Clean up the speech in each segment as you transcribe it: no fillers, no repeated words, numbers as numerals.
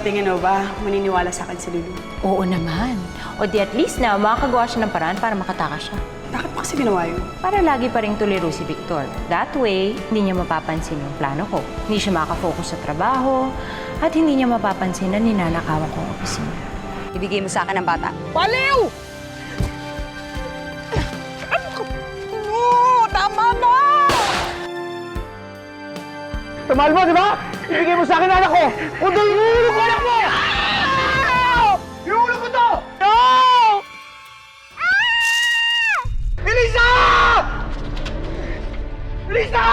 Sa tingin mo ba, maniniwala sa akin si Lulu? Oo naman. O di at least na makakagawa siya ng paraan para makatakas siya. Bakit pa kasi ginawa yun? Para lagi pa rin tuliro si Victor. That way, hindi niya mapapansin yung plano ko. Hindi siya makafocus sa trabaho at hindi niya mapapansin na ninanakawan ko ang opisina. Ibigay mo sa akin ang bata. Baliw! No! Tama na! Tamahal mo, di ba? Ibigay mo sa akin anak ko! Kung doon inuulog ko anak mo! Inuulog ko to! No! Elisa! Elisa!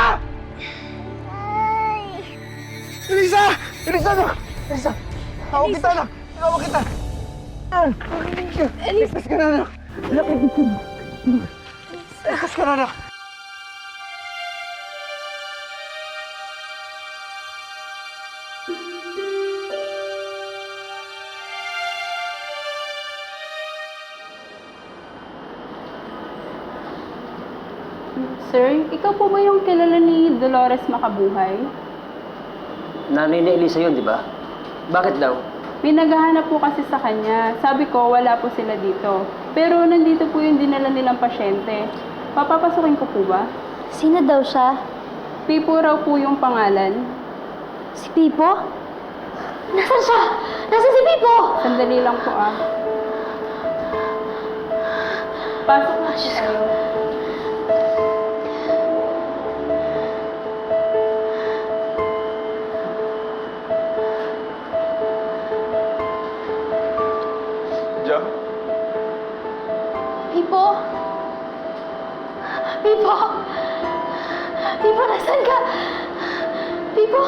Elisa! Elisa, anak! Elisa! Tawag kita, anak! Tawag kita! Elisa! Ligtas ka na, anak! Anak, ligtas ka na! Ligtas ka na, anak! Sir, ikaw po ba yung kilala ni Dolores Makabuhay? Nanay ni Elisa yun, di ba? Bakit daw? May naghahanap po kasi sa kanya. Sabi ko, wala po sila dito. Pero nandito po yung dinala nilang pasyente. Papapasukin ko po ba? Sino daw siya? Pipo raw po yung pangalan. Si Pipo? Nasaan siya? Nasaan si Pipo? Sandali lang po ah. Pasok na po tayo. Diyan. Pipo? Pipo? Pipo, nasaan ka? Pipo?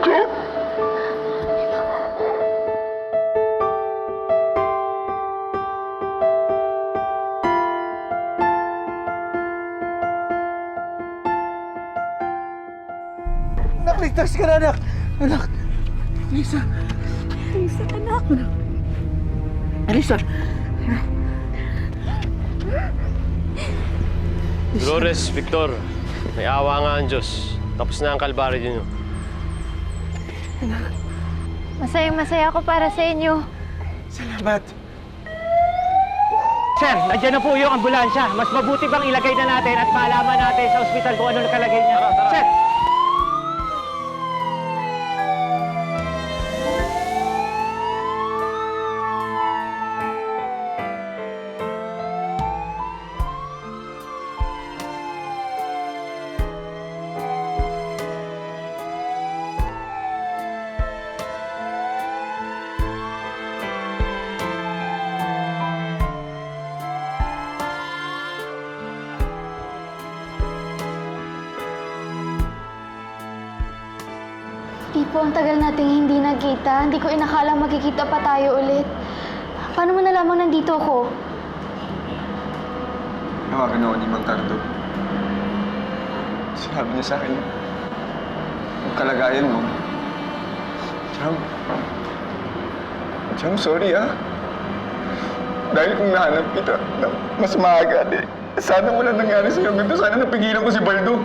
Jeff! Anak, ligtas ka na, anak! Anak! Elisa! Lisa, anak. Elisa! Dolores, Victor, may awa nga ang Diyos. Tapos na ang kalbaryo niyo. Masayang-masaya ako para sa inyo. Salamat! Sir, nandiyan na po yung ambulansya. Mas mabuti bang ilagay na natin at malaman natin sa ospital kung ano nakalagay niya. Sir! Pipo, ang tagal nating hindi nagkita. Hindi ko inakalang magkikita pa tayo ulit. Paano mo nalamang nandito ako? Nawagan ako ni Mang Cardo. Sinabi niya sa akin yung kalagayan mo. Chang, sorry Dahil kung nahanap kita na mas maaga, sana wala nangyari sa'yo ganito. Sana napigilan ko si Baldo.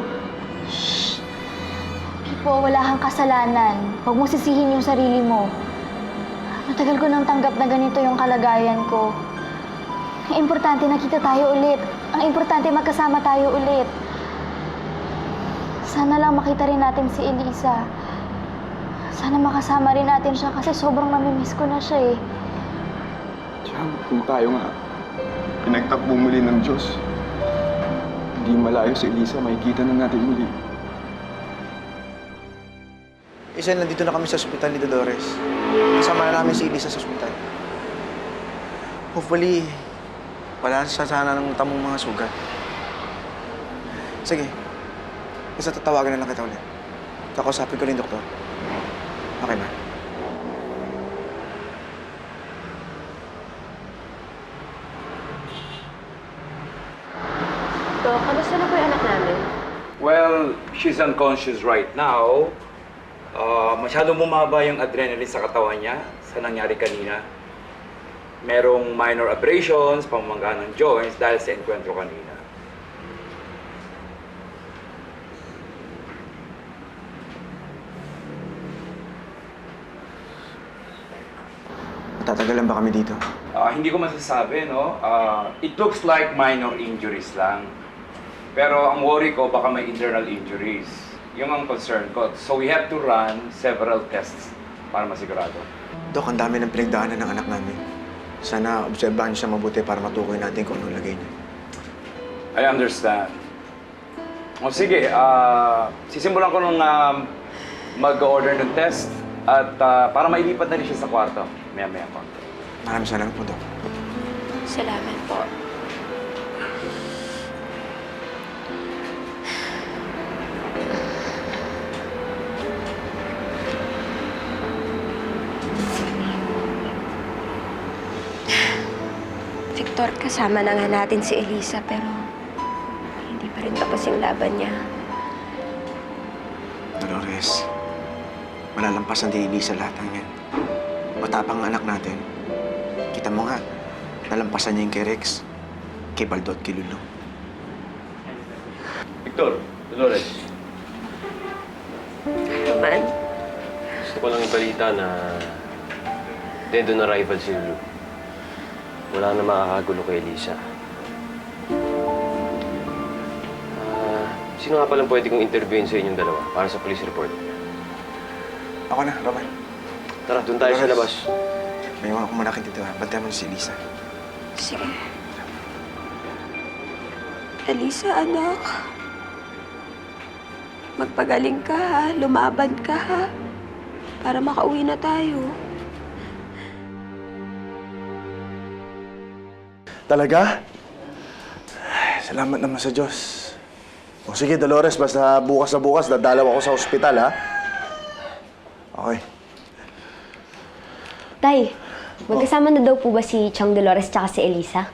Pipo, wala kang kasalanan. Huwag mo sisihin yung sarili mo. Matagal ko nang tanggap na ganito yung kalagayan ko. Ang importante nakita tayo ulit. Ang importante magkasama tayo ulit. Sana lang makita rin natin si Elisa. Sana makasama rin natin siya kasi sobrang namimiss ko na siya eh. Chang, kung tayo nga pinagtakbo muli ng Diyos, hindi malayo si Elisa, makikita na natin muli. Isa, nandito na kami sa ospital ni Dolores. Kasama na namin si Elisa sa ospital. Hopefully, wala siya sana ng tamong mga sugat. Sige, basta tatawagan na lang kita ulit. Kakausapin ko rin, doktor. Okay ba? So, kamusta na po yung anak namin? Well, she's unconscious right now. Masyadong bumaba yung adrenaline sa katawan niya sa nangyari kanina. Merong minor abrasions, pamamangga ng joints dahil sa enkwentro kanina. Matatagalan ba kami dito? Hindi ko masasabi, no? It looks like minor injuries lang. Pero ang worry ko, baka may internal injuries. Yung ang concern ko. So we have to run several tests para masigurado. Dok, ang dami ng pinagdaanan ng anak namin. Sana obserbahan niyo siya mabuti para matukoy natin kung anong lagay niya. I understand. O sige, sisimulan ko nung mag-order ng test at para mailipat na rin siya sa kwarto. Maya-maya po. Maraming salamat po, Dok. Salamat po. Victor, kasama na nga natin si Elisa pero hindi pa rin tapos yung laban niya. Dolores, malalampasan din Elisa lahat ng yan. Matapang ang anak natin. Kita mo nga, nalampasan niya yung kay Rex, kay Baldo at kay Lulu. Victor, Dolores, Roman, gusto ko lang ibalita na dead on arrival si Lulu. Wala na makakagulo kay Elisa. Sino nga palang pwede kong interviewin sa inyong dalawa para sa police report? Ako na, Roman. Tara, doon tayo sa labas. May iwan ko muna kayo dito, ha? Bantayan mo na si Elisa. sige. Elisa, anak. Magpagaling ka ha, lumaban ka ha. Para makauwi na tayo. Talaga? Ay, salamat naman sa Diyos. O sige, Dolores, basta bukas na bukas, dadalaw ako sa ospital, ha? Okay. Tay, magkasama na daw po ba si Chang Dolores tsaka si Elisa?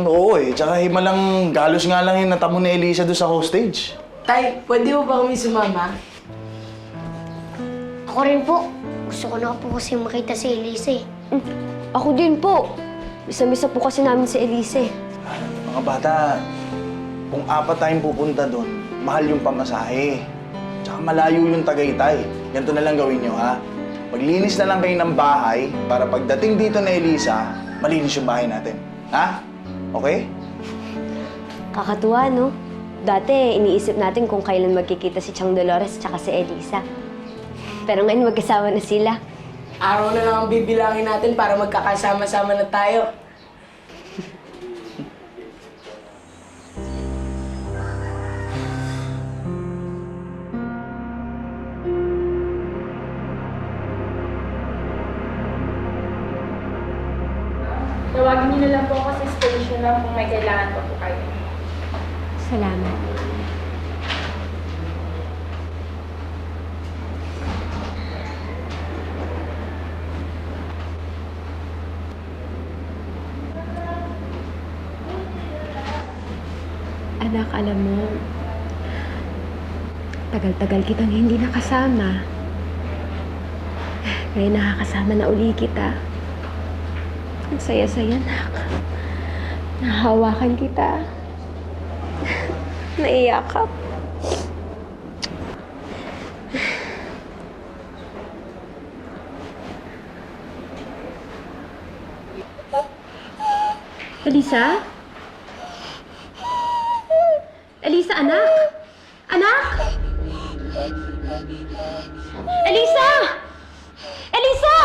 Oo eh. Tsaka himalang galos nga lang yung natamo ni Elisa doon sa hostage. Tay, pwede mo ba kami sumama? Ako rin po. Gusto ko na po kasi makita si Elisa eh. Ako din po. Misa-misa po kasi namin si Elise. Mga bata, kung 4 tayong pupunta doon, mahal yung pamasahe. Tsaka malayo yung Tagaytay. Ganito na lang gawin nyo, ha? Maglinis na lang kayo ng bahay para pagdating dito na Elisa, malinis yung bahay natin. Ha? Okay? Kakatuwa, no? Dati, iniisip natin kung kailan magkikita si Chang Dolores tsaka si Elisa. Pero ngayon magkasama na sila. Araw na lang ang bibilangin natin para magkakasama-sama na tayo. Tawagin niyo na lang po ako sa station lang kung may kailangan pa po kayo. Salamat. Anak, alam mo, tagal-tagal kitang hindi nakasama. Ngayon nakakasama na uli kita. Ang saya-saya, anak. Nahawakan kita. Naiyakap. Elisa? Elisa, anak! Anak! Elisa! Elisa!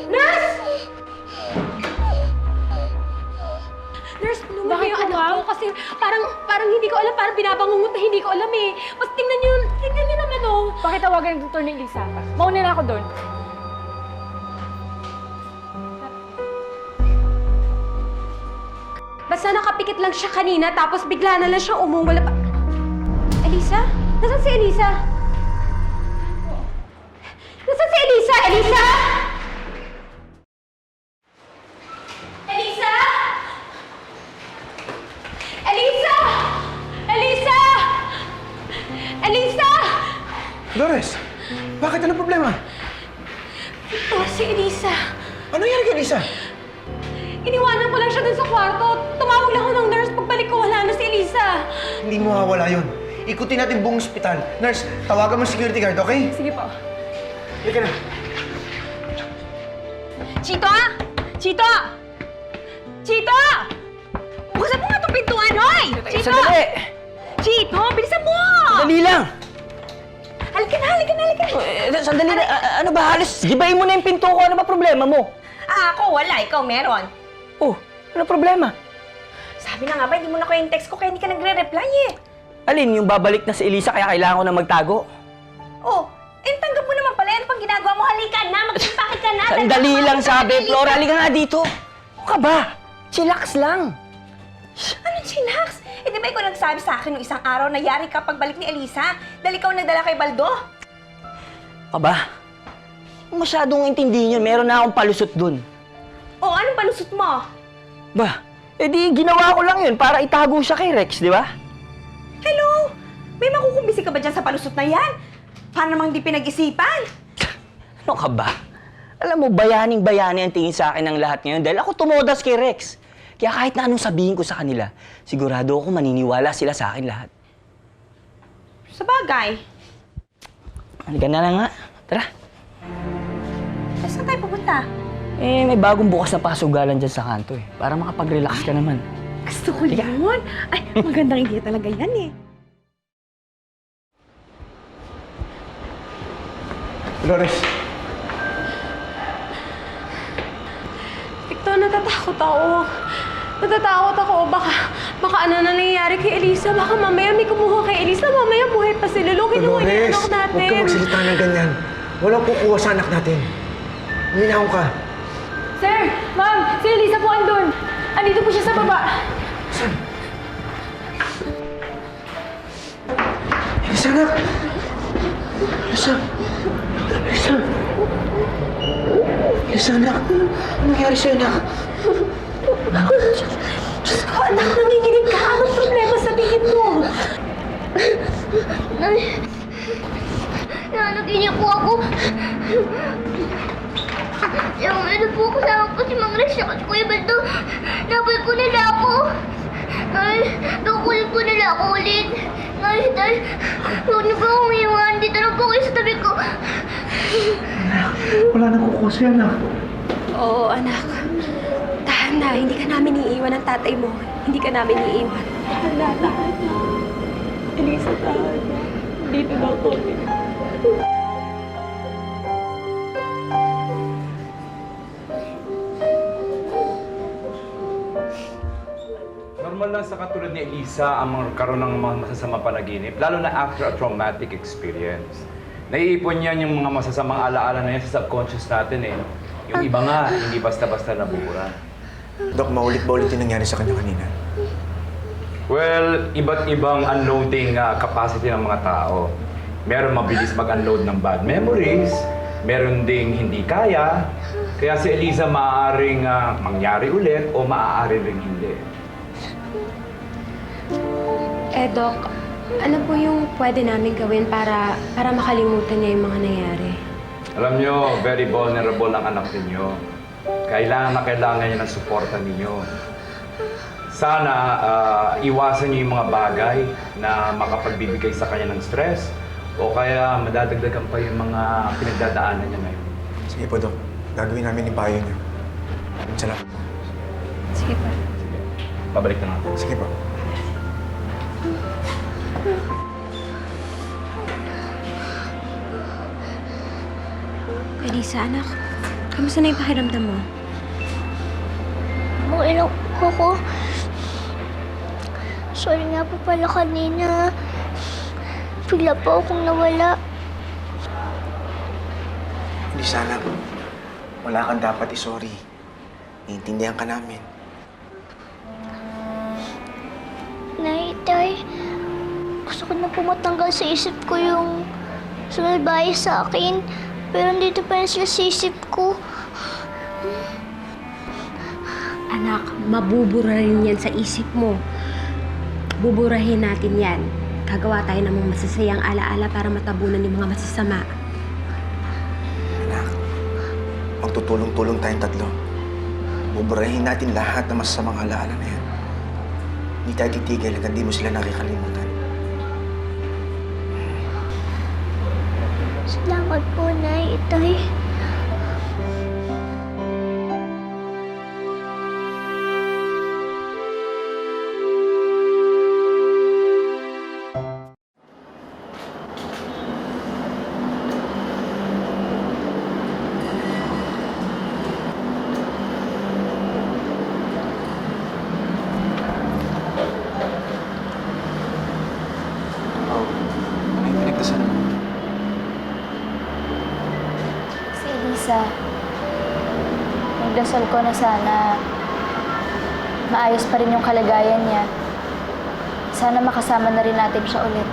Nurse! Nurse, tulungan mo yung anak ko kasi parang hindi ko alam, parang binabangungot na hindi ko alam eh. Mas tingnan niyo naman oh. Pakitawagan ng doktor ni Elisa. Mauna na ako doon. Basta nakapikit lang siya kanina, tapos bigla na lang siyang umungol. Elisa? Nasaan si Elisa? Nasaan si Elisa? Elisa? Elisa? Elisa? Elisa? Elisa? Dolores, bakit? Ano problema? Ito, si Elisa. Ano nangyari kay Elisa? Iniwanan ko lang siya dun sa kwarto. Tumawag lang ako ng nurse. Pagbalik ko, wala na si Elisa. Hindi mo mawawala yun. Ikutin natin buong ospital. Nurse, tawagan mo security guard, okay? Sige po. Halika na. Chito! Chito! Chito! Buksan mo nga itong pintuan, hoy! Chito! Sandali! Chito, bilisan mo! Sandali lang! Halika na, halika na, halika na. Sandali na. Ano ba? Halos gibayin mo na yung pinto ko. Ano ba problema mo? Ako wala, ikaw meron. Oh, ano problema? Sabi na nga ba, hindi mo na ko yung text ko kaya hindi ka nagre-reply eh. Alin, yung babalik na si Elisa kaya kailangan ko na magtago? Oh, tanggap mo naman pala. Ano pang ginagawa mo? Halika na, magsimpakit ka na. Sandali lang sabi, Flora. Halika nga dito. Ano ka ba? Chillax lang. Anong chillax? Di ba ikaw nagsabi sa akin nung isang araw na yari ka pagbalik ni Elisa? Dahil ikaw nagdala kay Baldo? Ka ba? Masyadong intindihin yun. Meron na akong palusot dun. Oh, anong palusot mo? Ba, edi ginawa ko lang yun para itago siya kay Rex, di ba? Hello? May makukumbisi ka ba dyan sa palusot na yan? Paano namang di pinag-isipan? Ano ka ba? Alam mo, bayaning-bayani ang tingin sa akin ng lahat ngayon dahil ako tumodas kay Rex. Kaya kahit na anong sabihin ko sa kanila, sigurado ako maniniwala sila sa akin lahat. Sa bagay. Halika na lang nga. Tara. Saan tayo pupunta? May bagong bukas na pasugalan dyan sa kanto eh. Para makapag-relax ka naman. Gusto ko yun. Ay, magandang idea talaga yan eh. Dolores. Victor, natatakot ako. Natatakot ako. Baka ano na nangyayari kay Elisa. Baka mamaya may kumuha kay Elisa. Mamaya buhay pa si Lulu. Kinuha niya yung anak natin. Huwag ka magsalita ng ganyan. Walang kukuha sa anak natin. Uminaw ka. Sir! Ma'am! Si Elisa po andun. Andito po siya sa baba. Saan? Elisa, anak! Elisa! Elisa! Elisa, anak! Anong nangyari sa'yo, anak? Diyos ko, anak, nanginginig ka. Anong problema? Sabihin mo. Nanaginip po ako. Yung ano po, kasama po si Mang Rex at Kuya Baldo. Nabay ko nila ako. Ay, nakukulit ko nila ako ulit. Ay, huwag niyo po akong iwan. Dito lang po kayo sa tabi ko. Wala nang kukuha sa'yo, anak. Oo, anak. Tahan na. Hindi ka namin iiwan ng tatay mo. Hindi ka namin iiwan. Tahan na, tahan na. Elisa, tahan na. Dito na ako. Normal lang sa katulad ni Elisa ang magkaroon ng mga masasamang panaginip, lalo na after a traumatic experience. Naiipon yan yung mga masasamang alaala na yan sa subconscious natin eh. Yung iba nga, hindi basta-basta nabubura. Dok, maulit ba ulit yung nangyari sa kanya kanina? Well, iba't ibang unloading capacity ng mga tao. Meron mabilis mag-unload ng bad memories, meron ding hindi kaya. Kaya si Elisa maaaring mangyari ulit o maaari ring hindi. Doc, ano po yung pwede namin gawin para makalimutan niya yung mga nangyari? Alam nyo, very vulnerable ang anak ninyo. Kailangan niya ng suporta ninyo. Sana iwasan niyo yung mga bagay na makapagbibigay sa kanya ng stress o kaya madadagdagan pa yung mga pinagdadaanan niya ngayon. Sige po, Dok. Gagawin namin yung payo niyo. Salamat po. Sige pa. Sige. Babalik na nga. Sige po. Elisa, anak. Kamusta na yung pakiramdam mo? Okay lang po ako. Sorry nga po pala kanina. Bigla po akong nawala. Hindi sana. Wala kang dapat i-sorry. Naiintindihan ka namin. Nay, Tay, gusto ko na po matanggal sa isip ko yung sumabay sa akin. Pero dito pa rin sila sa isip ko. Anak, mabubura rin yan sa isip mo. Buburahin natin yan. Gagawa tayo ng mga masasayang alaala para matabunan yung mga masasama. Anak, magtutulong-tulong tayong tatlo. Buburahin natin lahat ng masasamang alaala na yan. Hindi tayo titigil hanggang di mo sila nakikalimutan. Salamat po, Nay. Itay. Oh, ano yung pinagdasal mo? Si Elisa. Nagdasal ko na sana maayos pa rin yung kalagayan niya. Sana makasama na rin natin siya ulit.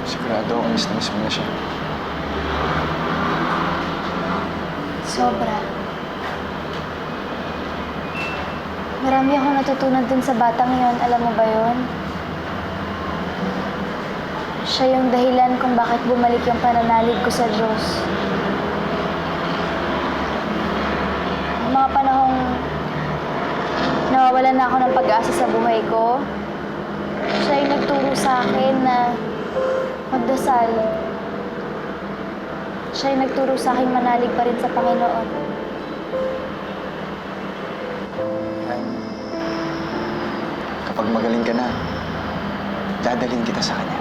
Sigurado ako miss mo na siya. Sobra. Marami akong natutunan dun sa batang yon. Alam mo ba yon? Siya yung dahilan kung bakit bumalik yung pananalig ko sa Diyos. Yung mga panahong nawawalan na ako ng pag-asa sa buhay ko, siya yung nagturo sa akin na magdasal. Siya yung nagturo sa akin manalig pa rin sa Panginoon. Kapag magaling ka na, dadalhin kita sa kanya.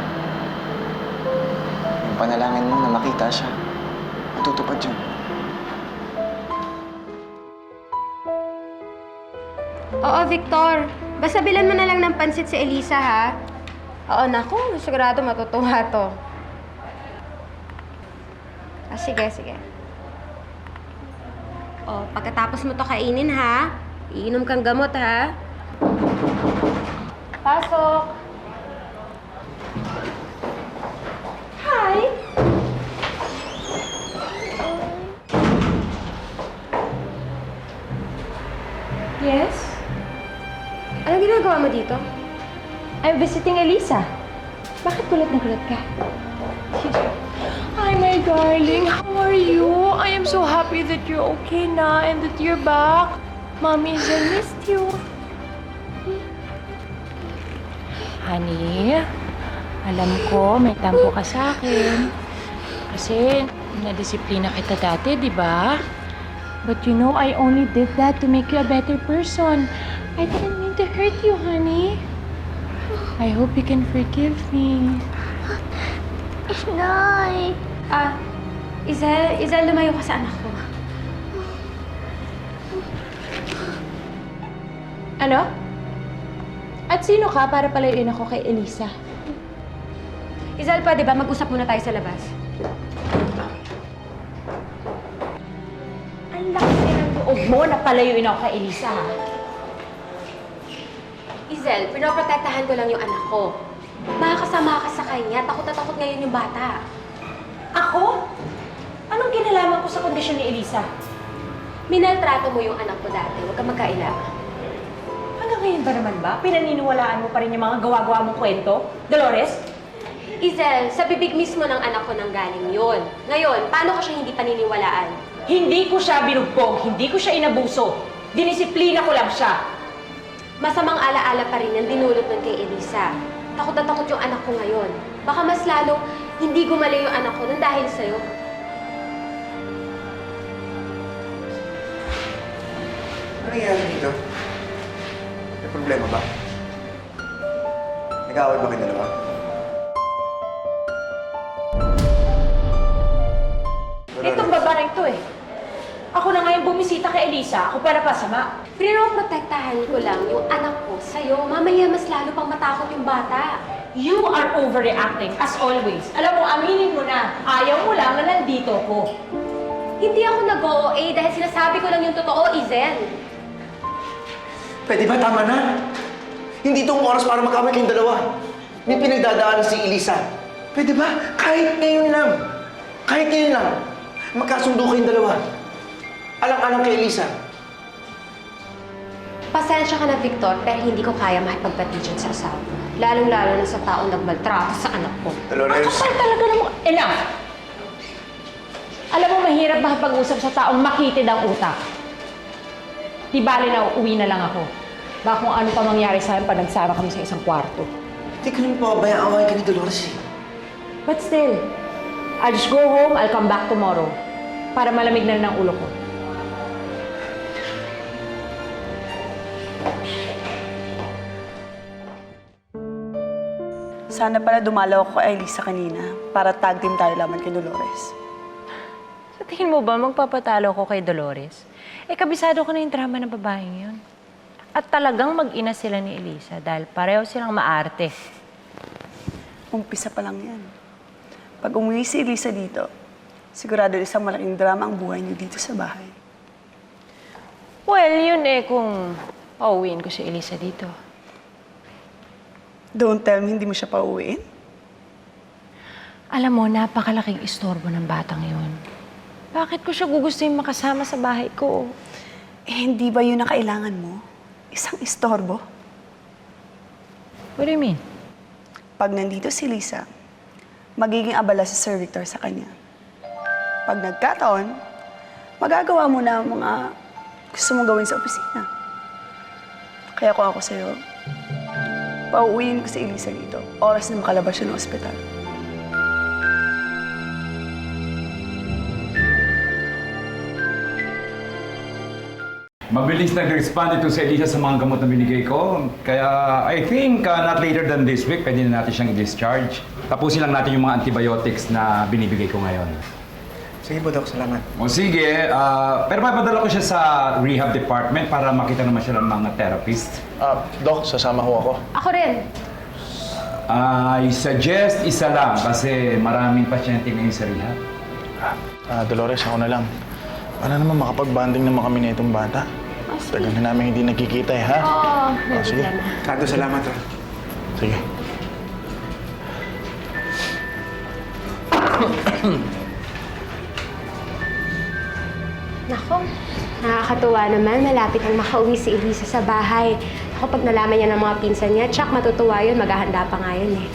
Yung panalangin mo na makita siya, matutupad yun. Oo, Victor. Basta bilan mo na lang ng pansit si Elisa, ha? Oo, naku. Sigurado matutuwa to. Ah, sige, sige. Oh, pagkatapos mo to kainin, ha? Iinom kang gamot, ha? Pasok! Hi! Yes? Anong ginagawa mo dito? I'm visiting Elisa. Bakit gulat na gulat ka? Hi, my darling. How are you? I am so happy that you're okay na and that you're back. Mommy missed you. Honey, alam ko may tampo ka sa akin. Kasi nadisiplina kita dati, di ba? But you know, I only did that to make you a better person. I didn't mean to hurt you, honey. I hope you can forgive me. Nay! Ah, Izel, lumayo ka sa anak ko. Ano? At sino ka para palayuin ako kay Elisa? Izel, pwede ba mag-usap muna tayo sa labas? Ang lakas ng loob mo na palayuin ako kay Elisa, ha? Izel, pinoprotektahan ko lang yung anak ko. Makakasama ka sa kanya, takot na takot ngayon yung bata. Ako? Anong kinalaman ko sa kondisyon ni Elisa? Minaltrato mo yung anak ko dati, huwag kang magkailangan. Hanggang ngayon ba naman ba? Pinaniniwalaan mo pa rin yung mga gawa-gawa mong kwento? Dolores? Izel, sa bibig mismo ng anak ko nang galing yun. Ngayon, paano ko siya hindi paniniwalaan? Hindi ko siya binugbog, hindi ko siya inabuso. Dinisiplina ko lang siya. Masamang alaala pa rin ang dinulot nun kay Elisa. Takot na takot yung anak ko ngayon. Baka mas lalong hindi gumali yung anak ko nun dahil sa'yo. Ano nangyayari dito? May problema ba? Nag-aaway ba kayo dalawa? Itong babaeng to eh. Ako na ngayon bumisita kay Elisa, ako para pasama. Pinoprotektahan ko lang yung anak ko sa'yo. Mamaya mas lalo pang matakot yung bata. You are overreacting, as always. Alam mo, aminin mo na, ayaw mo lang na nandito ko. Hindi ako nag-OA dahil sinasabi ko lang yung totoo, Izel. Pwede ba tama na? Hindi itong oras para mag-away kayong dalawa. May pinagdadaanan si Elisa. Pwede ba? Kahit ngayon lang. Kahit ngayon lang. Magkasundo kayong dalawa. Alang-alang kay Elisa. Pasensya ka na, Victor, pero hindi ko kaya makipagbati dyan sa asawa. Lalong-lalo na sa taong nagmaltrato sa anak ko. Dolores. Ang kapal talaga ng... Enough! Alam mo, mahirap makipag-usap sa taong makitid ang utak. Di bali na uuwi na lang ako. Baka kung ano pa mangyari sa akin pag nagsama kami sa isang kwarto. Hindi ko naman pababayaan away ka ni Dolores eh. But still, I'll just go home, I'll come back tomorrow. Para malamig na rin ang ulo ko. Sana pala dumalaw ako kay Elisa kanina para tag team tayo laban kay Dolores. Sa tingin mo ba magpapatalo ko kay Dolores? Eh, kabisado ko na yung drama ng babaeng yun. At talagang mag-ina sila ni Elisa dahil pareho silang maarte. Umpisa pa lang yan. Pag umuwi si Elisa dito, sigurado isang malaking drama ang buhay niyo dito sa bahay. Well, yun eh kung pauwiin ko si Elisa dito. Don't tell me hindi mo siya pauwiin. Alam mo, napakalaking istorbo ng batang yun. Bakit ko siya gugustuhin makasama sa bahay ko? Eh, hindi ba yun ang kailangan mo? Isang istorbo? What do you mean? Pag nandito si Lisa, magiging abala si Sir Victor sa kanya. Pag nagkataon, magagawa mo na ang mga gusto mong gawin sa opisina. Kaya kung ako sa'yo, pauuwiin ko si Elisa dito. Oras na makalabas siya ng ospital. Mabilis nag-respond ito si Elisa sa mga gamot na binigay ko. Kaya I think not later than this week, pwede na natin siyang i-discharge. Tapusin lang natin yung mga antibiotics na binibigay ko ngayon. Sige po, Doc. Salamat. O sige, pero papadala ko siya sa rehab department para makita naman siya ng mga therapist. Doc, sasama ho ako. Ako rin. I suggest isa lang kasi maraming pasyente ngayon sa rehab. Dolores, ako na lang. Para naman makapag-banding naman kami na itong bata. Tagal na namin hindi nagkikita eh, ha? Oo, sige. Kado, salamat ha. Sige. Nako, nakakatuwa naman. Malapit ang makauwi si Elisa sa bahay. Ako pag nalaman niya ng mga pinsan niya, tsak matutuwa yun. Maghahanda pa nga yun eh.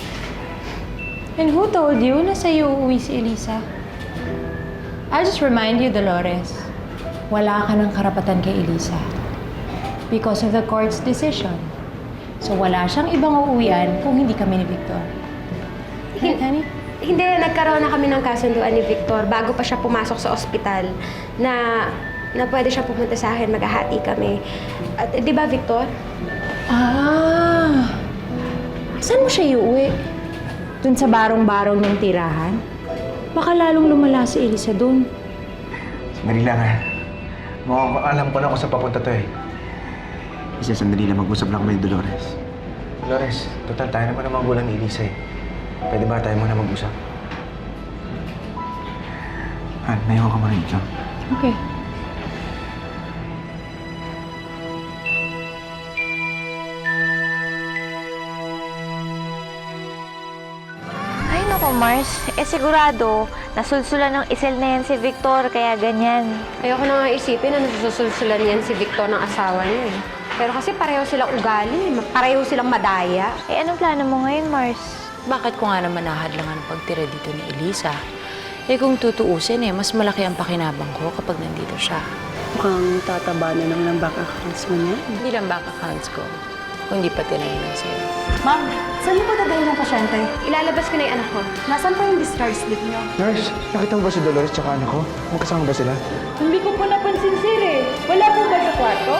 And who told you na sa'yo uuwi si Elisa? I'll just remind you, Dolores, wala ka ng karapatan kay Elisa because of the court's decision. So wala siyang ibang uuwian kung hindi kami ni Victor. Right, honey? Hindi, nagkaroon na kami ng kasunduan ni Victor bago pa siya pumasok sa ospital na pwede siya pumunta sa akin, maghahati kami. At, di ba, Victor? Ah! Saan mo siya iuwi? Dun sa barong-barong niyang tirahan? Baka lalong lumala si Elisa dun. Sandali lang ha. Mukhang alam ko na kung saan papunta to eh. Isa, sandali lang. Mag-usap lang kami ni Dolores. Dolores, total tayo naman ang magulang ni Elisa eh. Pwede ba tayo muna mag-usap? Han, nayaw ka muna dito. Okay. Ay, naku, Mars. Sigurado, nasulsulan ng isel na yan si Victor, kaya ganyan. Ayoko na nga isipin na nasusulsulan yan si Victor ng asawa niya eh. Pero kasi pareho silang ugali, pareho silang madaya. Eh, anong plano mo ngayon, Mars? Bakit ko nga naman nahadlangan ang pagtira dito ni Elisa? Eh kung tutuusin mas malaki ang pakinabang ko kapag nandito siya. Mukhang tataba na naman ang bank accounts mo niya. Hindi lang bank accounts ko, kundi pati na yun sa'yo. Ma'am, saan niyo pa dadalhin ng pasyente? Ilalabas ko na yung anak ko. Nasaan pa yung discharge slip niyo? Nurse, nakita mo ba si Dolores tsaka anak ko? Magkasama ba sila? Hindi ko po napansin, sir eh. Wala po ba sa kwarto?